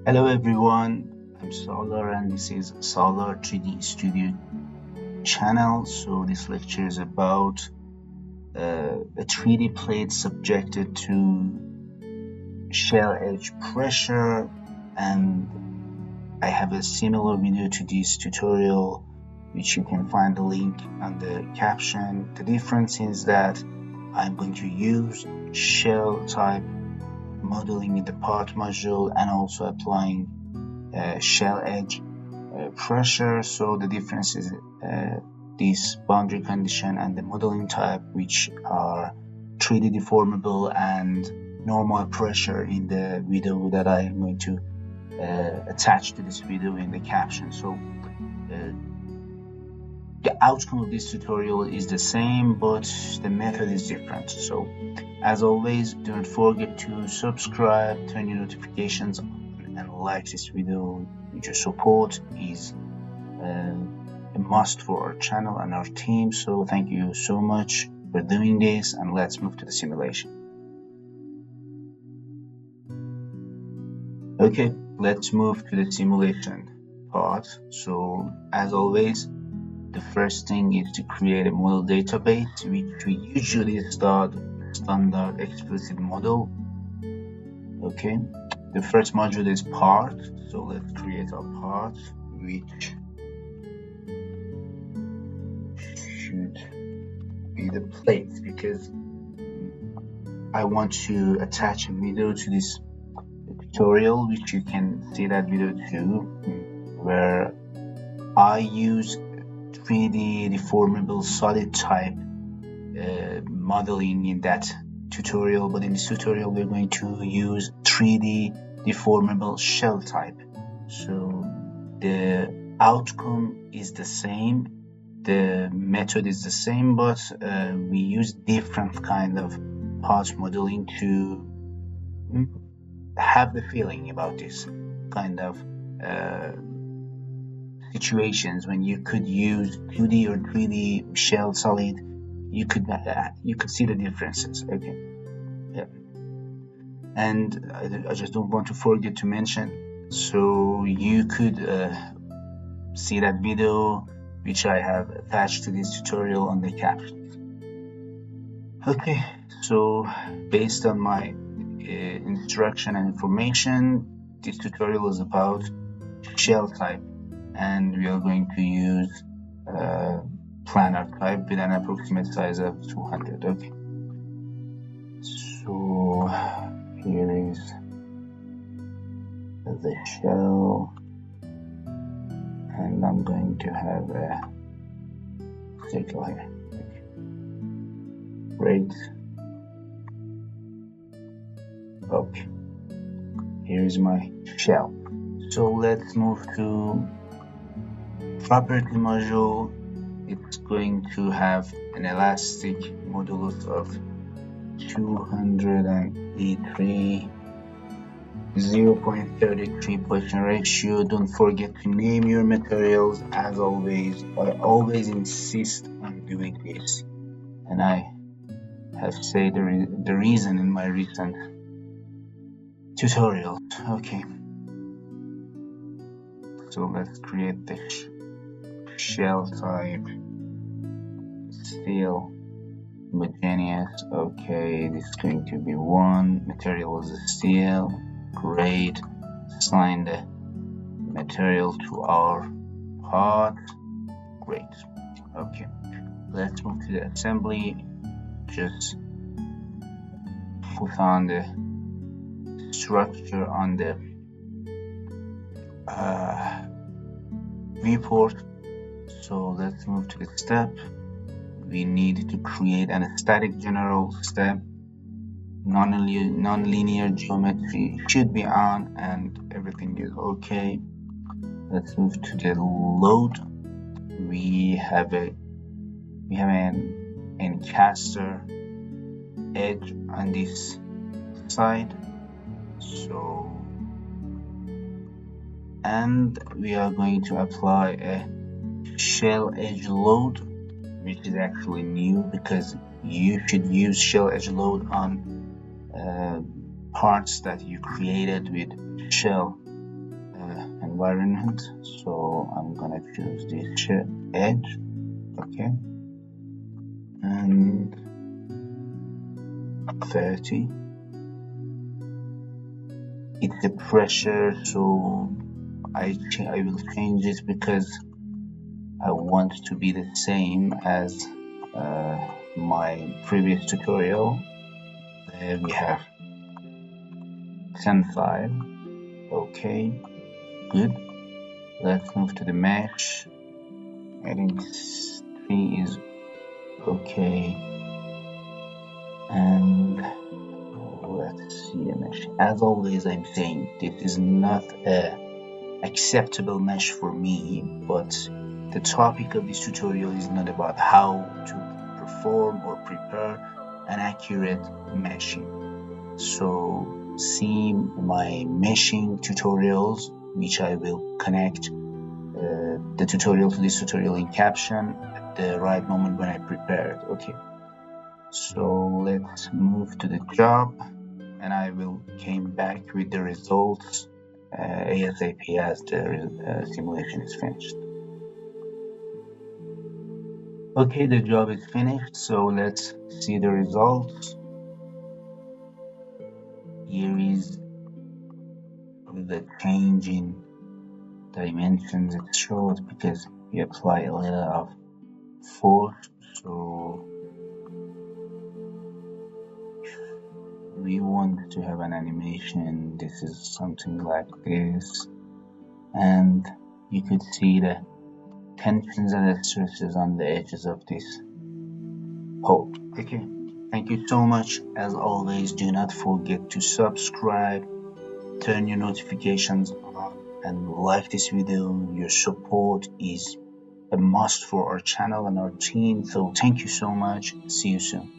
Hello everyone, I'm Solar and this is Solar 3D Studio channel. So this lecture is about a 3D plate subjected to shell edge pressure, and I have a similar video to this tutorial which you can find the link on the caption. The difference is that I'm going to use shell type modeling in the part module and also applying shell edge pressure. So the difference is this boundary condition and the modeling type, which are 3D deformable and normal pressure in the video that I am going to attach to this video in the caption. So the outcome of this tutorial is the same, but the method is different. So as always, don't forget to subscribe, turn your notifications on, and like this video. Your support is a must for our channel and our team. So thank you so much for doing this, and let's move to the simulation. Okay, let's move to the simulation part. So as always, the first thing is to create a model database, which we usually start standard explicit model. Okay, the first module is part, so let's create our part, which should be the plate, because I want to attach a video to this tutorial, which you can see that video too, where I use 3D deformable solid type modeling in that tutorial, but in this tutorial we're going to use 3D deformable shell type. So the outcome is the same, the method is the same, but we use different kind of part modeling to have the feeling about this kind of situations when you could use 2D or 3D shell solid. You could see the differences. Okay, yeah, and I just don't want to forget to mention, so you could see that video which I have attached to this tutorial on the captions. Okay, so based on my instruction and information, this tutorial is about shell type, and we are going to use planar type with an approximate size of 200. Okay, so here is the shell, and I'm going to have a circle here. Okay. Great. Okay, here is my shell. So let's move to property module. It's going to have an elastic modulus of 283, 0.33 Poisson ratio. Don't forget to name your materials. As always, I always insist on doing this, and I have said the reason in my recent tutorials. Okay, so let's create the shell type, steel, homogeneous. Okay, this is going to be 1. Material is steel. Great. Assign the material to our part. Great. Okay, let's move to the assembly. Just put on the structure on the viewport. So let's move to the step. We need to create an static general step. Non-linear geometry should be on, and everything is okay. Let's move to the load. We have an encaster edge on this side, so, and we are going to apply a shell edge load, which is actually new because you should use shell edge load on parts that you created with shell environment. So I'm gonna choose this edge, okay, and 30. It's the pressure, so I will change it because I want to be the same as my previous tutorial. There we have 10.5. Okay, good. Let's move to the mesh. I think 3 is okay. And let's see the mesh. As always, I'm saying this is not a acceptable mesh for me, but the topic of this tutorial is not about how to perform or prepare an accurate meshing. So see my meshing tutorials, which I will connect the tutorial to this tutorial in caption at the right moment when I prepare it. Okay, so let's move to the job, and I will came back with the results ASAP as the simulation is finished. Okay, the job is finished, so let's see the results. Here is the change in dimensions it shows because we apply a little of force. So we want to have an animation. This is something like this, and you could see the tensions and the stresses on the edges of this hole. Okay, thank you so much. As always, do not forget to subscribe, turn your notifications on, and like this video. Your support is a must for our channel and our team. So thank you so much. See you soon.